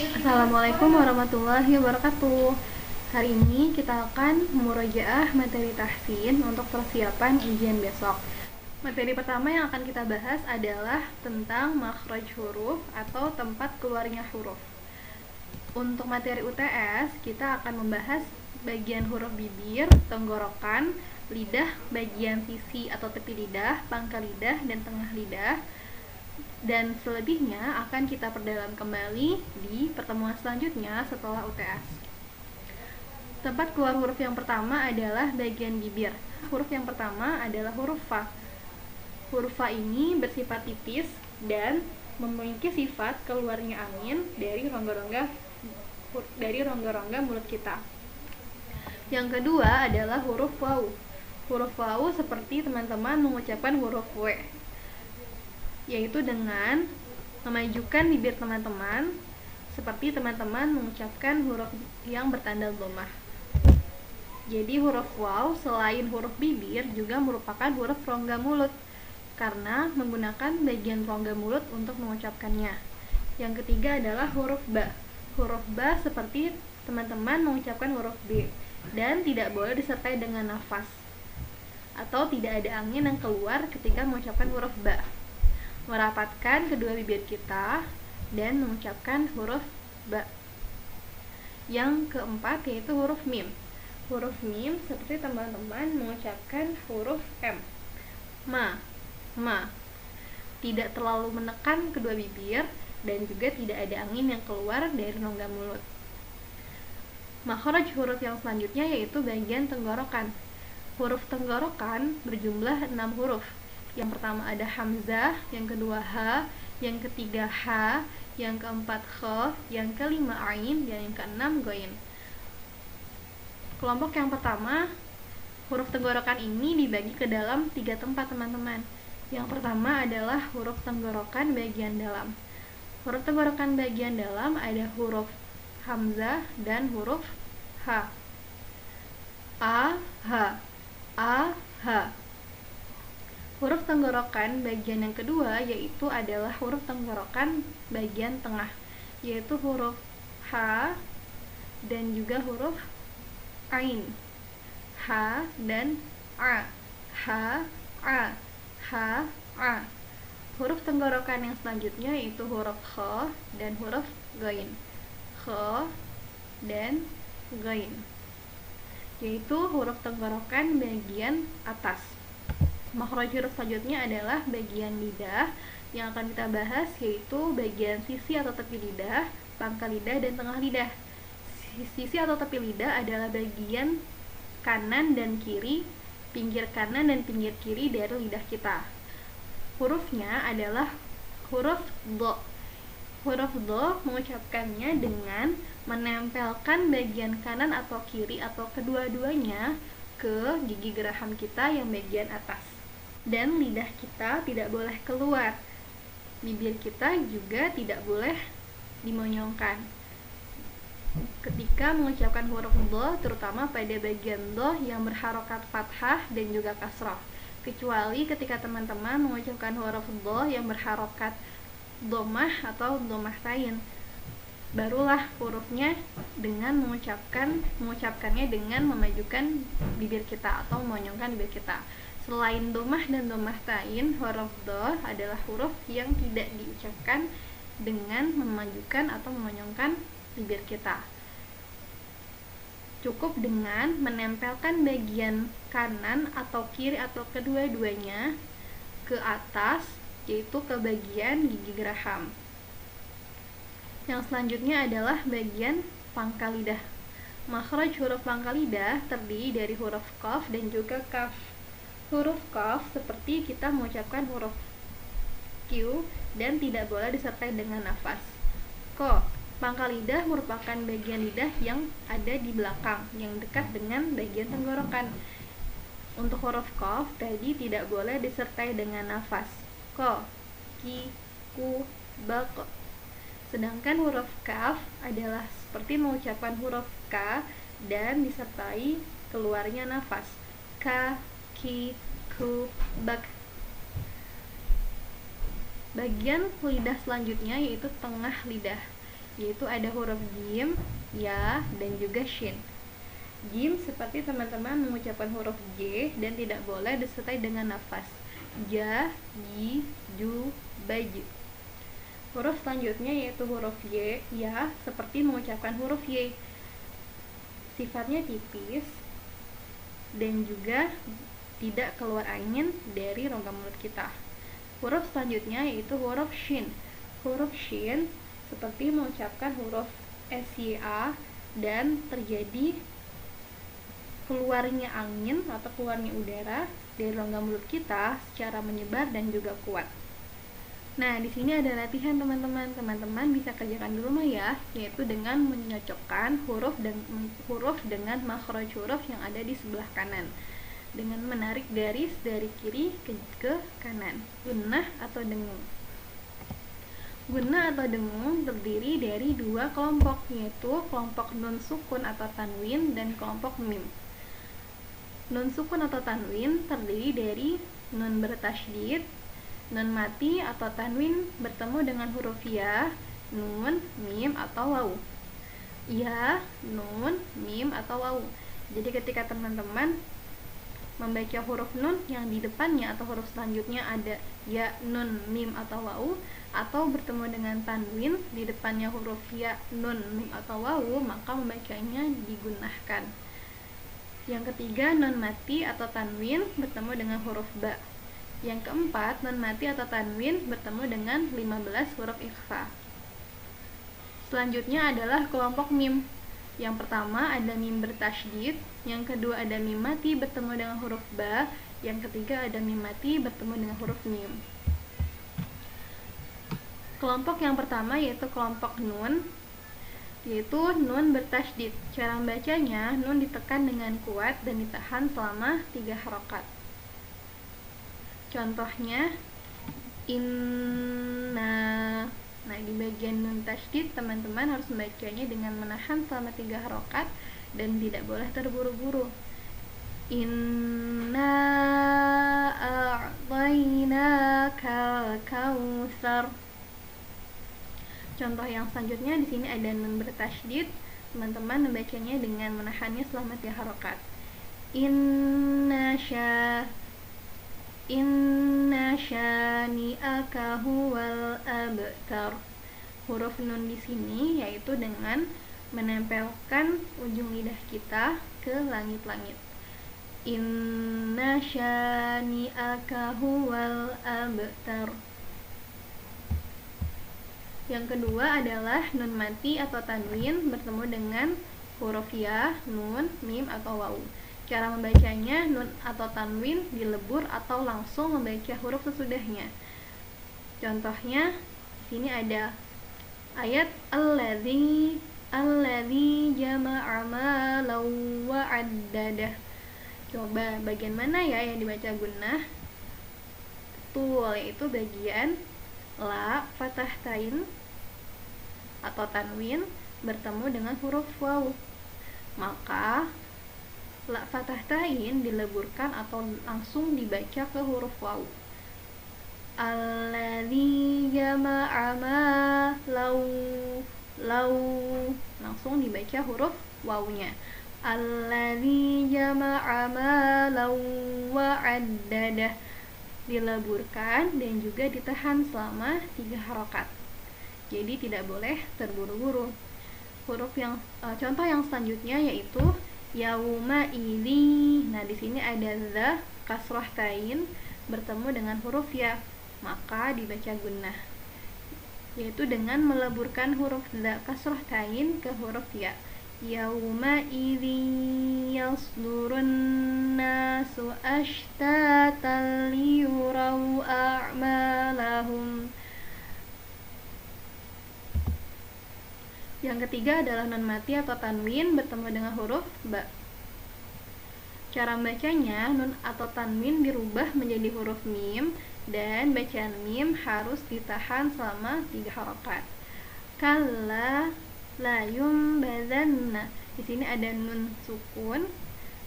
Assalamualaikum warahmatullahi wabarakatuh. Hari ini kita akan murojaah materi tahsin untuk persiapan ujian besok. Materi pertama yang akan kita bahas adalah tentang makhraj huruf atau tempat keluarnya huruf. Untuk materi UTS, kita akan membahas bagian huruf bibir, tenggorokan, lidah, bagian sisi atau tepi lidah, pangkal lidah, dan tengah lidah. Dan selebihnya akan kita perdalam kembali di pertemuan selanjutnya setelah UTS. Tempat keluar huruf yang pertama adalah bagian bibir. Huruf yang pertama adalah huruf fa. Huruf fa ini bersifat tipis dan memiliki sifat keluarnya angin dari rongga-rongga mulut kita. Yang kedua adalah huruf waw. Huruf waw seperti teman-teman mengucapkan huruf w, yaitu dengan memajukan bibir teman-teman seperti teman-teman mengucapkan huruf yang bertanda dhammah. Jadi huruf waw selain huruf bibir juga merupakan huruf rongga mulut karena menggunakan bagian rongga mulut untuk mengucapkannya. Yang ketiga adalah huruf ba. Huruf ba seperti teman-teman mengucapkan huruf b dan tidak boleh disertai dengan nafas atau tidak ada angin yang keluar ketika mengucapkan huruf ba. Merapatkan kedua bibir kita dan mengucapkan huruf ba. Yang keempat yaitu huruf mim. Huruf mim seperti teman-teman mengucapkan huruf m. Ma. Tidak terlalu menekan kedua bibir dan juga tidak ada angin yang keluar dari rongga mulut. Makhraj huruf yang selanjutnya yaitu bagian tenggorokan. Huruf tenggorokan berjumlah 6 huruf. Yang pertama ada hamzah, yang kedua ha, yang ketiga ha, yang keempat kha, yang kelima ain, dan yang keenam ghain. Kelompok yang pertama, huruf tenggorokan ini dibagi ke dalam 3 tempat teman-teman. Yang pertama adalah huruf tenggorokan bagian dalam. Huruf tenggorokan bagian dalam ada huruf hamzah dan huruf ha. A, ha. Huruf tenggorokan bagian yang kedua yaitu adalah huruf tenggorokan bagian tengah, yaitu huruf ha dan juga huruf ain. Ha dan a. Ha, a. Ha, a. Huruf tenggorokan yang selanjutnya yaitu huruf kha dan huruf ghain. Kha dan ghain, yaitu huruf tenggorokan bagian atas. Makhraj huruf selanjutnya adalah bagian lidah yang akan kita bahas, yaitu bagian sisi atau tepi lidah, pangkal lidah, dan tengah lidah. Sisi atau tepi lidah adalah bagian kanan dan kiri, pinggir kanan dan pinggir kiri dari lidah kita. Hurufnya adalah huruf dha. Huruf dha mengucapkannya dengan menempelkan bagian kanan atau kiri atau kedua-duanya ke gigi geraham kita yang bagian atas. Dan lidah kita tidak boleh keluar. Bibir kita juga tidak boleh dimonyongkan ketika mengucapkan huruf dha, terutama pada bagian dha yang berharokat fathah dan juga kasrah. Kecuali ketika teman-teman mengucapkan huruf dha yang berharokat dhammah atau dhammahtain, barulah hurufnya dengan mengucapkannya dengan memajukan bibir kita atau memonyongkan bibir kita. Selain dhammah dan dhammahtain, huruf dha adalah huruf yang tidak diucapkan dengan memajukan atau memonyongkan bibir kita. Cukup dengan menempelkan bagian kanan atau kiri atau kedua-duanya ke atas, yaitu ke bagian gigi geraham. Yang selanjutnya adalah bagian pangkal lidah. Makhraj huruf pangkal lidah terdiri dari huruf qaf dan juga kaf. Huruf qaf seperti kita mengucapkan huruf q dan tidak boleh disertai dengan nafas. Ko. Pangkal lidah merupakan bagian lidah yang ada di belakang, yang dekat dengan bagian tenggorokan. Untuk huruf qaf tadi tidak boleh disertai dengan nafas. Ko, ki, ku, bak. Sedangkan huruf kaf adalah seperti mengucapkan huruf k dan disertai keluarnya nafas. Ka, ki, ku, bak. Bagian lidah selanjutnya yaitu tengah lidah. yaitu ada huruf jim, ya, dan juga shin. Jim seperti teman-teman mengucapkan huruf J dan tidak boleh disertai dengan nafas. Ja, ji, ju, baju. Huruf selanjutnya yaitu huruf Y, ya, seperti mengucapkan huruf Y. Sifatnya tipis dan juga tidak keluar angin dari rongga mulut kita. Huruf selanjutnya yaitu huruf shin. Huruf shin seperti mengucapkan huruf SYA dan terjadi keluarnya angin atau keluarnya udara dari rongga mulut kita secara menyebar dan juga kuat. Nah, di sini ada latihan teman-teman. Teman-teman bisa kerjakan di rumah ya, yaitu dengan menyocokkan huruf dengan makhraj huruf yang ada di sebelah kanan dengan menarik garis dari kiri ke kanan. Gunnah atau dengung. Gunnah atau dengung terdiri dari dua kelompok, yaitu kelompok nun sukun atau tanwin dan kelompok mim. Nun sukun atau tanwin terdiri dari nun bertasydid, nun mati atau tanwin bertemu dengan huruf ya, nun, mim atau waw. Ya, nun, mim atau waw. Jadi ketika teman-teman membaca huruf nun yang di depannya atau huruf selanjutnya ada ya, nun, mim atau waw, atau bertemu dengan tanwin di depannya huruf ya, nun, mim atau waw, maka membacanya digunakan. Yang ketiga, nun mati atau tanwin bertemu dengan huruf ba. Yang keempat, nun mati atau tanwin bertemu dengan 15 huruf ikhfa. Selanjutnya adalah kelompok mim. Yang pertama ada mim bertasydid, yang kedua ada mim mati bertemu dengan huruf ba, yang ketiga ada mim mati bertemu dengan huruf mim. Kelompok yang pertama yaitu kelompok nun, yaitu nun bertasydid. Cara membacanya, nun ditekan dengan kuat dan ditahan selama 3 harokat. Contohnya inna. Nah, di bagian nun tasydid teman-teman harus membacanya dengan menahan selama 3 harokat dan tidak boleh terburu-buru. Inna a'tainakal kautsar. Contoh yang selanjutnya di sini ada nun bertasydid. Teman-teman membacanya dengan menahannya selama 3 harokat. Inna syani'aka huwal abtar. Huruf nun di sini yaitu dengan menempelkan ujung lidah kita ke langit-langit. Inna syani'aka huwal abtar. Yang kedua adalah nun mati atau tanwin bertemu dengan huruf ya, nun, mim atau waw. Cara membacanya, nun atau tanwin dilebur atau langsung membaca huruf sesudahnya. Contohnya di sini ada ayat alladzi jama'a malan wa 'addadah. Coba bagian mana ya yang dibaca gunnah? Betul, yaitu bagian la fathah tain atau tanwin bertemu dengan huruf waw. Maka la fathah tain dileburkan atau langsung dibaca ke huruf waw. Alladzi jama'a law langsung dibaca huruf wawnya. Alladzi jama'a malan wa 'addadah dileburkan dan juga ditahan selama 3 harokat. Jadi tidak boleh terburu-buru. Huruf yang contoh yang selanjutnya yaitu yauma idzi. Nah, di sini ada za kasrah tain bertemu dengan huruf ya, maka dibaca gunnah. Yaitu dengan meleburkan huruf za kasrah tain ke huruf ya. Yauma idzi yasdurun nasu ashtatan liyuraw a'malahum. Yang ketiga adalah nun mati atau tanwin bertemu dengan huruf ba. Cara membacanya, nun atau tanwin dirubah menjadi huruf mim dan bacaan mim harus ditahan selama 3 harokat. Kalla la yumbazanna. Di sini ada nun sukun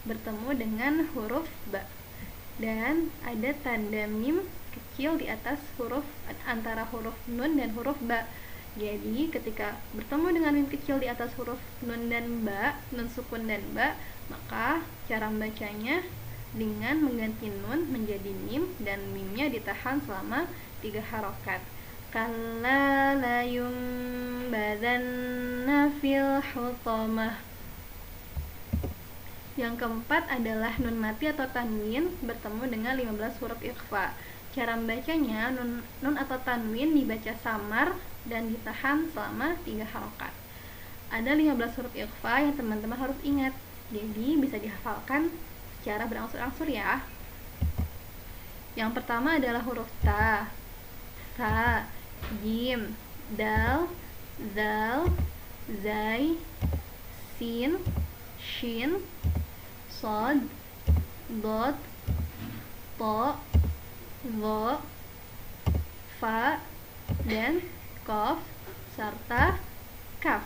bertemu dengan huruf ba dan ada tanda mim kecil di atas huruf antara huruf nun dan huruf ba. Jadi ketika bertemu dengan mim kecil di atas huruf nun dan ba, nun sukun dan ba, maka cara membacanya dengan mengganti nun menjadi mim dan mimnya ditahan selama 3 harokat. Kalla la yumbadanna fil hutamah. Yang keempat adalah nun mati atau tanwin bertemu dengan 15 huruf ikhfa. Cara membacanya, nun atau tanwin dibaca samar dan ditahan selama 3 harokat. Ada 15 huruf ikhfa yang teman-teman harus ingat, jadi bisa dihafalkan secara berangsur-angsur ya. Yang pertama adalah huruf ta, sa, jim, dal, zal, zai, sin, shin, sod, dot, to, dho, fa, dan kof, serta kaf.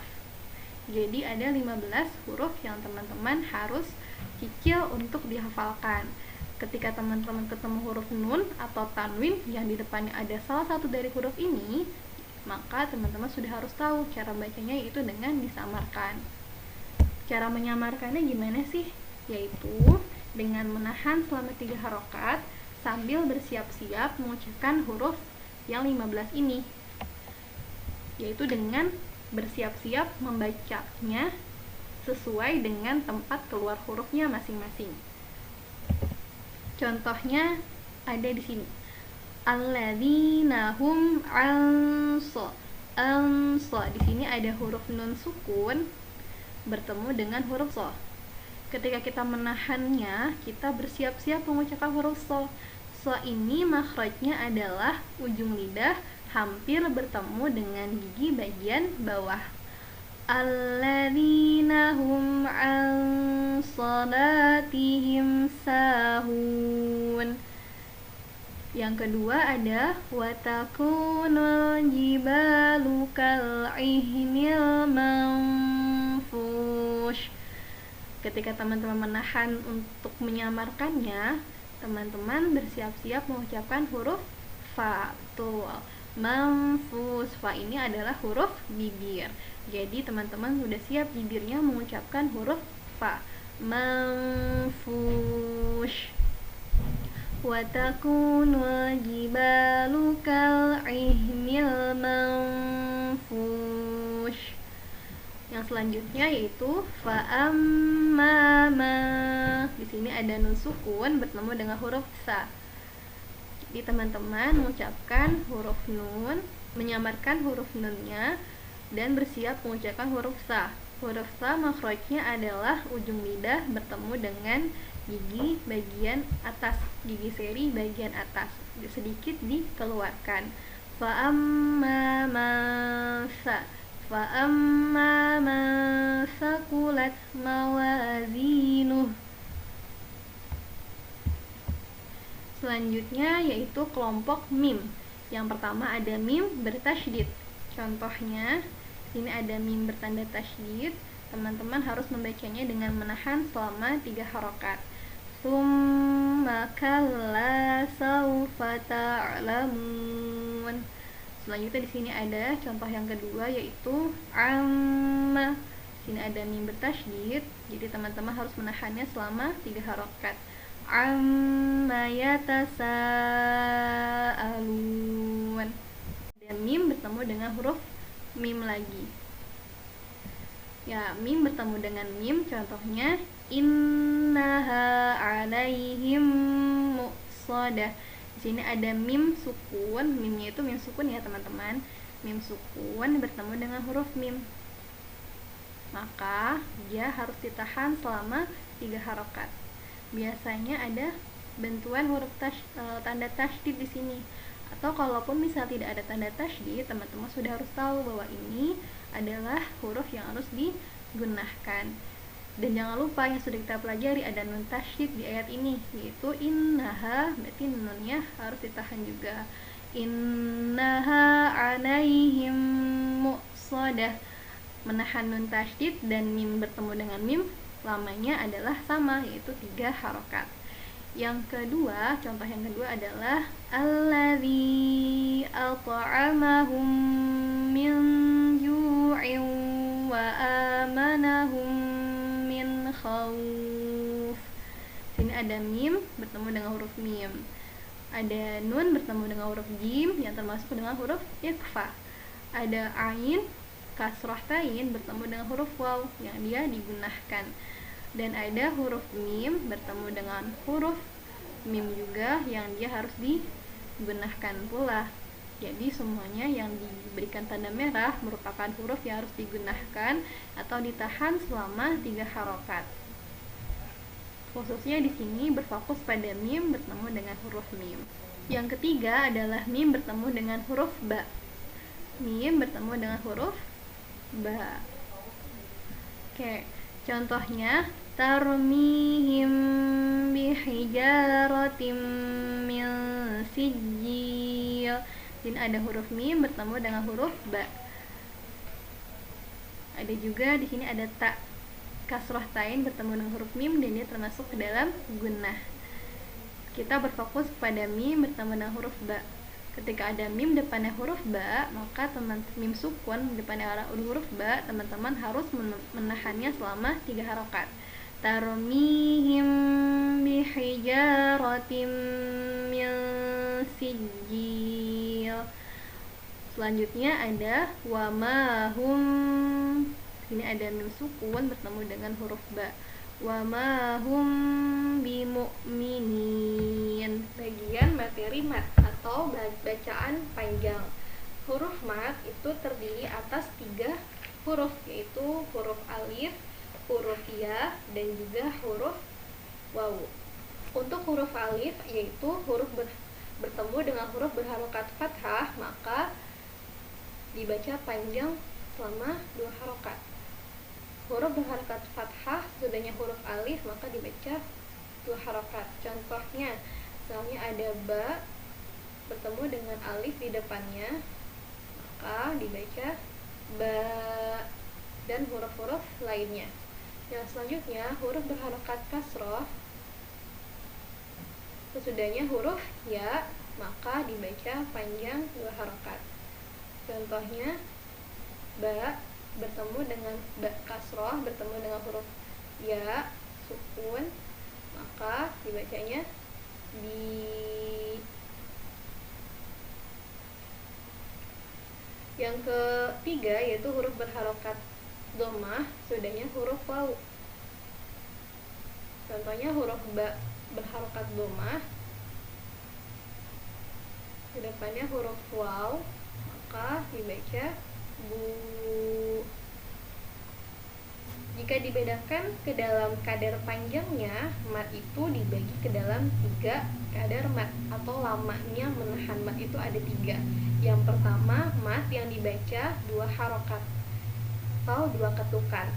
Jadi ada 15 huruf yang teman-teman harus cicil untuk dihafalkan. Ketika teman-teman ketemu huruf nun atau tanwin yang di depannya ada salah satu dari huruf ini, maka teman-teman sudah harus tahu cara bacanya, yaitu dengan disamarkan. Cara menyamarkannya gimana sih? Yaitu dengan menahan selama 3 harokat sambil bersiap-siap mengucapkan huruf yang 15 ini, yaitu dengan bersiap-siap membacanya sesuai dengan tempat keluar hurufnya masing-masing. Contohnya ada di sini. Alladzina hum anso. Di sini ada huruf nun sukun bertemu dengan huruf so. Ketika kita menahannya, kita bersiap-siap mengucapkan huruf so. So ini makhrajnya adalah ujung lidah hampir bertemu dengan gigi bagian bawah. Alladzina hum an salatihim sahun. Yang kedua ada watakunul jibalu kal'ihnil manfush. Ketika teman-teman menahan untuk menyamarkannya, teman-teman bersiap-siap mengucapkan huruf fa. Manfus. Fa ini adalah huruf bibir. Jadi teman-teman sudah siap bibirnya mengucapkan huruf fa. Manfush. Wa takunul jibalu kal'ihnil manfush. Yang selanjutnya yaitu fa amma ma. Di sini ada nun sukun bertemu dengan huruf sa. Jadi teman-teman mengucapkan huruf nun, menyamarkan huruf nunnya dan bersiap mengucapkan huruf sa. Huruf sa makhrajnya adalah ujung lidah bertemu dengan gigi bagian atas, gigi seri bagian atas, sedikit dikeluarkan. Fa amma ma sa. Fa amma ma saqulat mawazinuh. Selanjutnya yaitu kelompok mim. Yang pertama ada mim bertasydid. Contohnya, ini ada mim bertanda tasydid. Teman-teman harus membacanya dengan menahan selama 3 harokat. Tsumma kalla saufa ta'lamun. Selanjutnya di sini ada contoh yang kedua yaitu amma. Di sini ada mim bertasydid. Jadi teman-teman harus menahannya selama 3 harokat. Amma yatasaalun. Dan mim bertemu dengan huruf mim lagi. Ya, mim bertemu dengan mim, contohnya innaha alaihim muqsadah. Di sini ada mim sukun, mimnya itu mim sukun ya teman-teman. Mim sukun bertemu dengan huruf mim, maka dia harus ditahan selama 3 harokat. Biasanya ada bentuan huruf tanda tasydid di sini. Atau kalaupun misal tidak ada tanda tasydid, teman-teman sudah harus tahu bahwa ini adalah huruf yang harus digunakan. Dan jangan lupa yang sudah kita pelajari ada nun tasydid di ayat ini, yaitu innaha, berarti nunnya harus ditahan juga. Innaha alaihim muqsadah. Menahan nun tasydid dan mim bertemu dengan mim lamanya adalah sama, yaitu 3 harokat. Yang kedua, contoh yang kedua adalah alladzi at'amahum min ju'in wa amanahum min khawf. Sini ada mim bertemu dengan huruf mim, ada nun bertemu dengan huruf jim yang termasuk dengan huruf ikhfa, ada ain kasrah tain bertemu dengan huruf waw yang dia digunakan, dan ada huruf mim bertemu dengan huruf mim juga yang dia harus digunakan pula. Jadi semuanya yang diberikan tanda merah merupakan huruf yang harus digunakan atau ditahan selama 3 harokat. Khususnya di sini berfokus pada mim bertemu dengan huruf mim. Yang ketiga adalah mim bertemu dengan huruf ba. Mim bertemu dengan huruf ba. Oke, contohnya tarmihim bihijaratim min sijil. Ini ada huruf mim bertemu dengan huruf ba. Ada juga di sini ada ta kasrah tain bertemu dengan huruf mim dan dia termasuk ke dalam gunnah. Kita berfokus pada mim bertemu dengan huruf ba. Ketika ada mim depannya huruf ba, maka mim sukun depannya huruf ba, teman-teman harus menahannya selama 3 harokat. Tarmihim bihijaratim min sijil. Selanjutnya ada wamahum. Ini ada mim sukun bertemu dengan huruf ba. Wamahum bimu'minin. Bagian materi mat atau bacaan panjang. Huruf mat itu terdiri atas 3 huruf, yaitu huruf alif, huruf ya, dan juga huruf waw. Untuk huruf alif yaitu huruf bertemu dengan huruf berharokat fathah, maka dibaca panjang selama 2 harokat. Huruf berharokat fathah sudahnya huruf alif maka dibaca 2 harokat. Contohnya, misalnya ada ba bertemu dengan alif di depannya, maka dibaca ba, dan huruf-huruf lainnya. Yang selanjutnya huruf berharokat kasroh sesudahnya huruf ya, maka dibaca panjang 2 harokat. Contohnya ba bertemu dengan ba kasroh bertemu dengan huruf ya sukun, maka dibacanya bi. Yang ketiga yaitu huruf berharokat dhammah sudahnya huruf waw. Contohnya huruf ba berharokat dhammah, di depannya huruf waw, maka dibaca bu. Jika dibedakan ke dalam kadar panjangnya, mat itu dibagi ke dalam 3 kadar mat atau lamanya menahan mat itu ada 3. Yang pertama, mat yang dibaca 2 harokat atau 2 ketukan.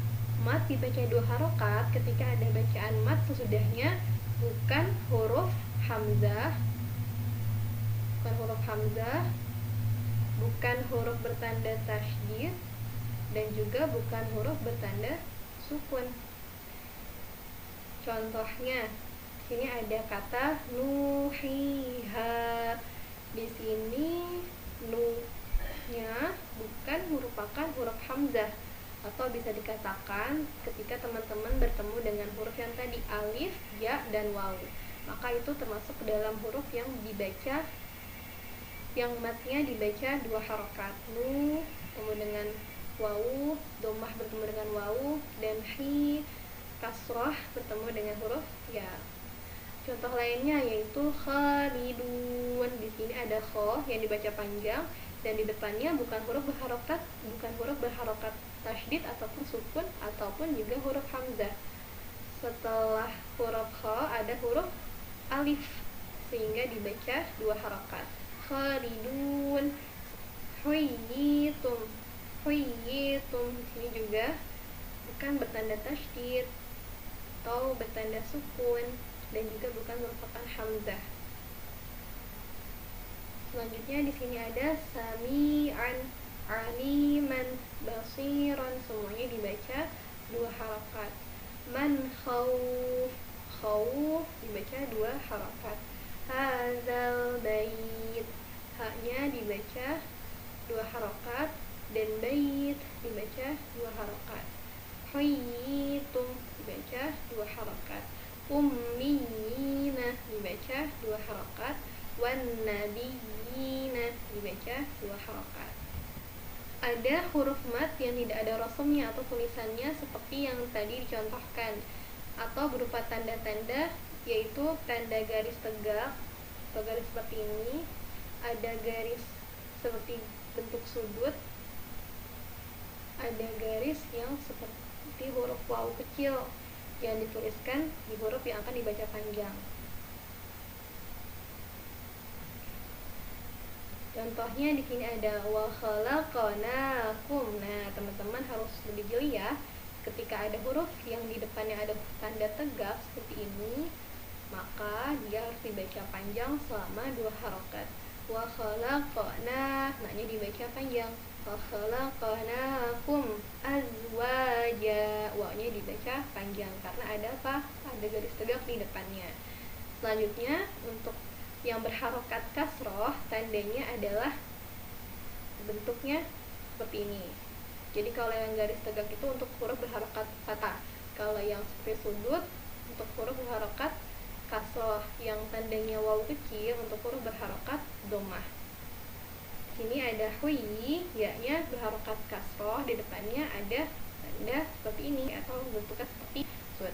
Mat dibaca 2 harokat ketika ada bacaan mat sesudahnya bukan huruf hamzah, bukan huruf bertanda tasydid, dan juga bukan huruf bertanda sukun. Contohnya, sini ada kata nuhiha. Di sini nu-nya bukan merupakan huruf hamzah, atau bisa dikatakan ketika teman-teman bertemu dengan huruf yang tadi alif, ya, dan waw, maka itu termasuk dalam huruf yang dibaca, yang matnya dibaca 2 harokat. Nu bertemu dengan waw, dhammah bertemu dengan waw, dan hi kasrah bertemu dengan huruf ya. Contoh lainnya yaitu khalidun. Di sini ada kho yang dibaca panjang dan di depannya bukan huruf berharokat tasydid ataupun sukun ataupun juga huruf hamzah. Setelah huruf kho ada huruf alif sehingga dibaca 2 harokat. Khalidun, huyyitum. Di sini juga bukan bertanda tasydid atau bertanda sukun dan juga bukan merupakan hamzah. Selanjutnya di sini ada sami'an, aliman, basiran, semuanya dibaca 2 harokat. Man khawf dibaca 2 harokat. Hadzal bait, haknya dibaca 2 harokat Dan bait dibaca 2 harokat. Khaytum dibaca 2 harokat. Ummiyina dibaca 2 harokat. Wan nabiyina dibaca 2 harokat. Ada huruf mat yang tidak ada rasmnya atau tulisannya seperti yang tadi dicontohkan, atau berupa tanda-tanda, yaitu tanda garis tegak atau garis seperti ini, ada garis seperti bentuk sudut, ada garis yang seperti huruf waw kecil yang dituliskan di huruf yang akan dibaca panjang. Contohnya di sini ada wa khalaqnakum. Nah, teman-teman harus lebih jeli ya. Ketika ada huruf yang di depannya ada tanda tegak seperti ini, maka dia harus dibaca panjang selama 2 harokat. Wa khalaqna, maknanya dibaca panjang. Wa khalaqnakum azwaja, wa-nya dibaca panjang karena ada apa? Ada garis tegak di depannya. Selanjutnya, untuk yang berharokat kasroh, tandanya adalah bentuknya seperti ini. Jadi kalau yang garis tegak itu untuk huruf berharokat fathah, kalau yang seperti sudut untuk huruf berharokat kasroh, yang tandanya waw kecil untuk huruf berharokat domah. Sini ada hui, ya-nya berharokat kasroh, di depannya ada tanda seperti ini atau bentuknya seperti sud.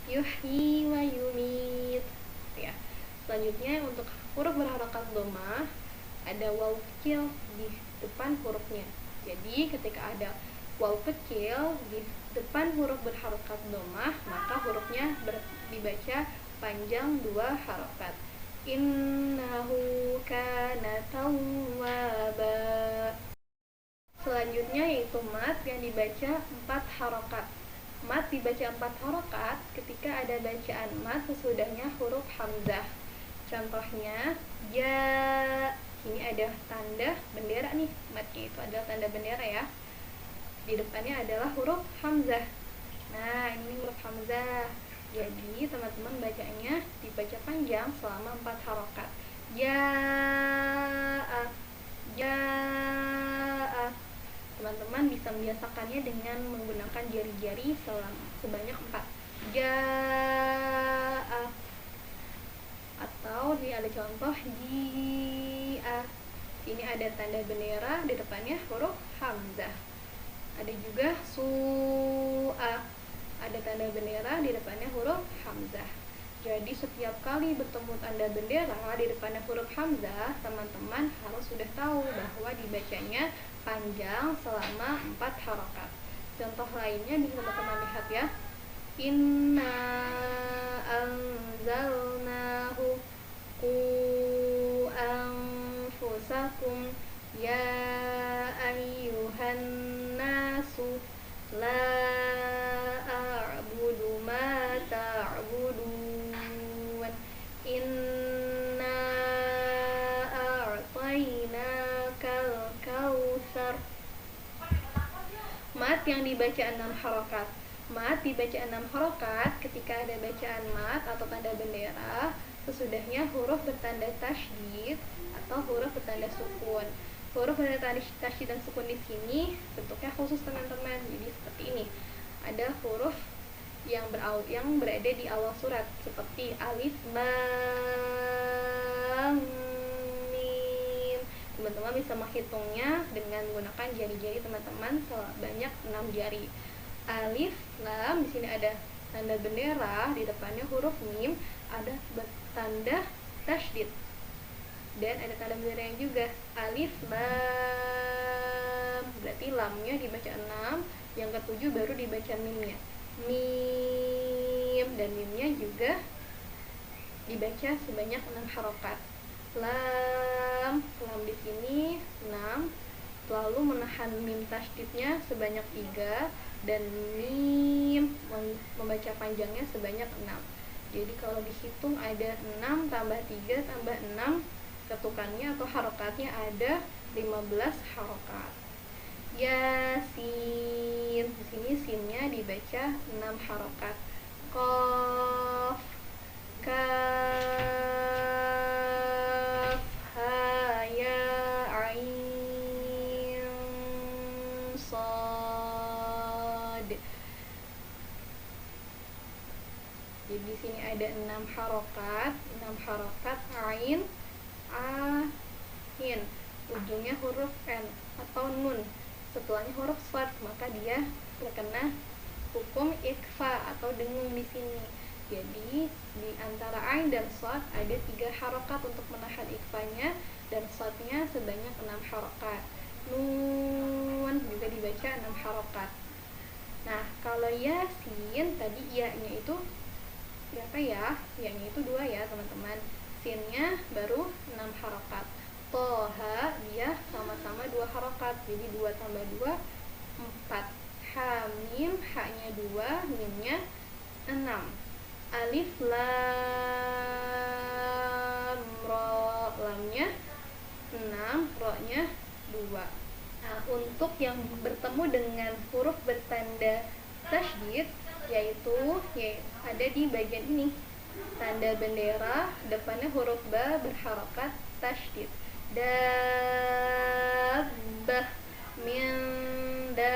Yuhyi wa yumit, ya. Selanjutnya untuk huruf berharokat domah ada waw kecil di depan hurufnya. Jadi ketika ada waw kecil di depan huruf berharokat domah, maka hurufnya dibaca panjang 2 harokat. Innahu kana tawwaba. Selanjutnya yaitu mat yang dibaca 4 harokat. Mat dibaca 4 harokat ketika ada bacaan mat sesudahnya huruf hamzah. Contohnya ja, ini ada tanda bendera nih, matnya itu adalah tanda bendera ya. Di depannya adalah huruf hamzah. Nah, ini huruf hamzah. Jadi teman-teman bacanya dibaca panjang selama 4 harokat. Ja, ja. Teman-teman bisa membiasakannya dengan menggunakan jari-jari sebanyak 4. Ja, atau ini ada contoh jia. Ini ada tanda bendera, di depannya huruf hamzah. Ada juga su'a, ada tanda bendera, di depannya huruf hamzah. Jadi setiap kali bertemu tanda bendera di depannya huruf hamzah, teman-teman harus sudah tahu bahwa dibacanya panjang selama 4 harokat. Contoh lainnya bisa teman-teman lihat ya. Inna anzalnahu qu anfusakum ya ayyuhan nasu la a'budu ma ta'budun inna a'tainakal kautsar. Mat yang dibaca 6 harokat. Mat dibaca 6 harokat ketika ada bacaan mat atau tanda bendera sesudahnya huruf bertanda tasydid atau huruf bertanda sukun. Huruf bertanda tasydid dan sukun di sini bentuknya khusus teman-teman. Jadi seperti ini. Ada huruf yang berada di awal surat seperti alif, lam, mim. Teman-teman bisa menghitungnya dengan menggunakan jari-jari teman-teman sebanyak 6 jari. Alif, lam, di sini ada tanda bendera, di depannya huruf mim, ada tanda tasydid. Dan ada tanda bendera yang juga alif, lam. Berarti lamnya dibaca 6, yang ketujuh baru dibaca mimnya. Mim, dan mimnya juga dibaca sebanyak 6 harokat. Lam di sini 6, lalu menahan mim tasydidnya sebanyak 3, dan mim membaca panjangnya sebanyak 6. Jadi kalau dihitung ada 6 tambah 3 tambah 6, ketukannya atau harokatnya ada 15 harokat. Yasin, di sini sinnya dibaca 6 harokat. Qaf, kaf, ha, ya, ain, mad. Jadi di sini ada 6 harokat ain, in, ujungnya huruf n atau nun, setelahnya huruf shad, maka dia terkena hukum ikhfa atau dengung di sini. Jadi di antara ain dan shad ada 3 harokat untuk menahan ikhfanya, dan shadnya sebanyak 6 harokat. Nun juga dibaca 6 harokat. Nah, kalau yasin tadi ya-nya itu berapa ya? Ya-nya itu 2 ya teman-teman. Sinnya baru 6 harokat. Toha dia sama-sama 2 harokat, jadi 2 tambah 2 4. Hamim, ha-nya 2, mimnya 6. Alif lam ra, lamnya 6, ro-nya 2. Nah, untuk yang bertemu dengan huruf bertanda tasydid yaitu ada di bagian ini. Tanda bendera depannya huruf ba berharokat tasydid. Dabbah, min da,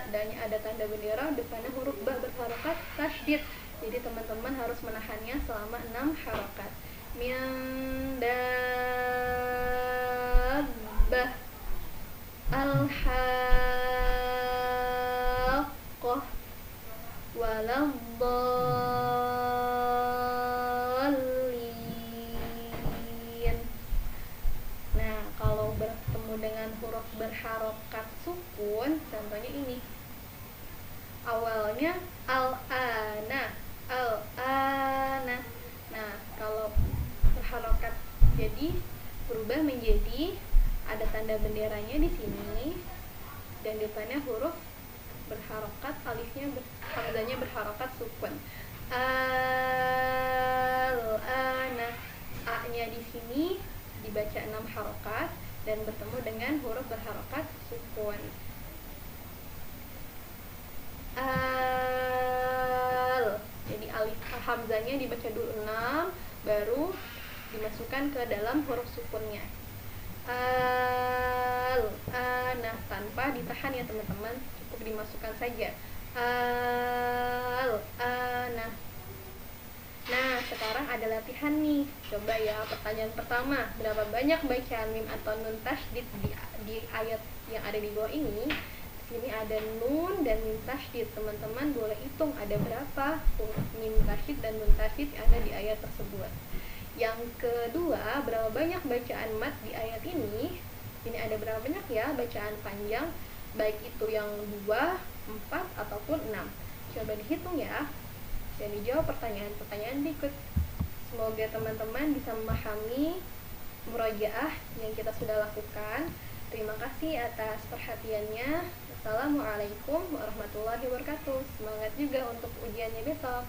dan ada tanda bendera depannya huruf ba berharokat tasydid. Jadi teman-teman harus menahannya selama 6 harokat. Min dabbah, al-haqqah, waladdallin. Nah, kalau bertemu dengan huruf berharokat sukun, contohnya ini. Awalnya al-ana. Nah, kalau berharokat jadi berubah menjadi ada tanda benderanya di sini dan depannya huruf berharokat, hamzahnya berharokat sukun. Al-ana, a-nya di sini dibaca 6 harokat dan bertemu dengan huruf berharokat sukun. Jadi alif hamzahnya dibaca dulu 6, baru dimasukkan ke dalam huruf sukunnya. Nah, tanpa ditahan ya teman-teman, cukup dimasukkan saja. Nah, sekarang ada latihan nih. Coba ya, pertanyaan pertama, berapa banyak bacaan mim atau nun tasydid di ayat yang ada di bawah ini? Ini ada nun dan mim tasydid. Teman-teman boleh hitung ada berapa huruf mim tasydid dan nun tasydid yang ada di ayat tersebut. Yang kedua, berapa banyak bacaan mat di ayat ini? Ini ada berapa banyak ya bacaan panjang, baik itu yang 2, 4 ataupun 6. Coba dihitung ya dan dijawab pertanyaan-pertanyaan berikut. Semoga teman-teman bisa memahami murojaah yang kita sudah lakukan. Terima kasih atas perhatiannya. Assalamualaikum warahmatullahi wabarakatuh. Semangat juga untuk ujiannya besok.